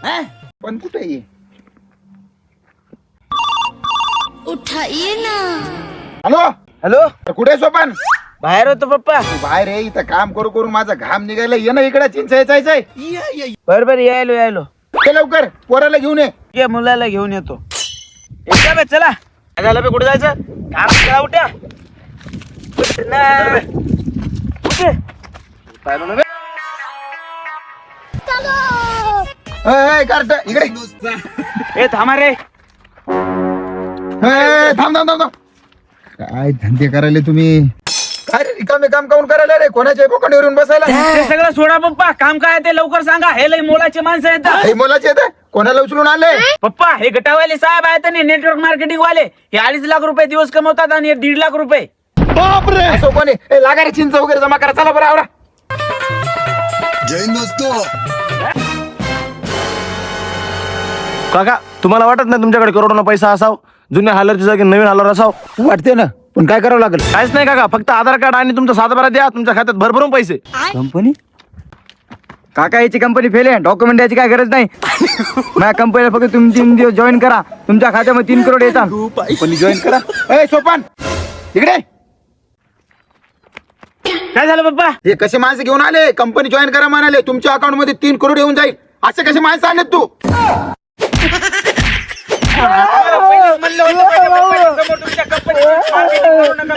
पण कुठे ये उठाइए ना. हॅलो हॅलो, कुठे सोपान बाहेर होतो पप्पा. तू बाहेर ये इथं काम करू करून माझा घाम निघायला ये ना इकडे चिंचायचाय बरोबर यायलो. ते लवकर पोराला घेऊन ये मुलाला घेऊन येतो. एकदा बे, चला. काय झालं बे, कुठे जायचं? काम करा, उठ्या. उठे. पाहिलं ना बे? कार्ट इकडे ए थांबा रे. थांब थांब थांब थांब. काय धंदे करायले तुम्ही? काय रे रिकामे काम काऊन करायला रे? कोणाच्या बोकांडीवरून बसायला? ते सगळं सोडा पप्पा. काम काय ते लवकर सांगा. हे लय मोलाचे माणसं येतात. हे मुलाचे येते कोणाला उचलून आले? पप्पा, हे गटावाले साहेब आहेत आणि नेटवर्क मार्केटिंग वाले. हे 2.5 लाख रुपये दिवस कमवतात आणि हे 1.5 लाख रुपये. बापरे असं कोणी लागा रे चिंच वगैरे जमा करा. चला बरं आवरा. काका, तुम्हाला वाटत नाही तुमच्याकडे करोडोना पैसा असाव? जुन्या हालरच्या जागी नवीन हालर असाव? वाटते ना पण काय करावं लागेल? काहीच नाही काका, फक्त आधार कार्ड आणि तुमचा सातबारा द्या, तुमच्या खात्यात भरभरून पैसे. कंपनी काका, याची कंपनी फेल आहे. डॉक्युमेंट द्यायची काय गरज नाही. माझ्या कंपनीला फक्त तुम्ही 3 दिवस जॉईन करा. तुमच्या खात्यामध्ये 3 करोड येतात. पण जॉईन करा. ए सोपान इकडे. काय झालं पप्पा? हे कसे माणसं घेऊन आले? कंपनी जॉईन करा म्हणाले. तुमच्या अकाउंट मध्ये 3 करोड येऊन जाईल. असे कसे माणसं आणलेत तू? म्हणलं होतं माझ्या कंपनीसमोर तुमच्या कंपनीची मार्केटिंग करू नका.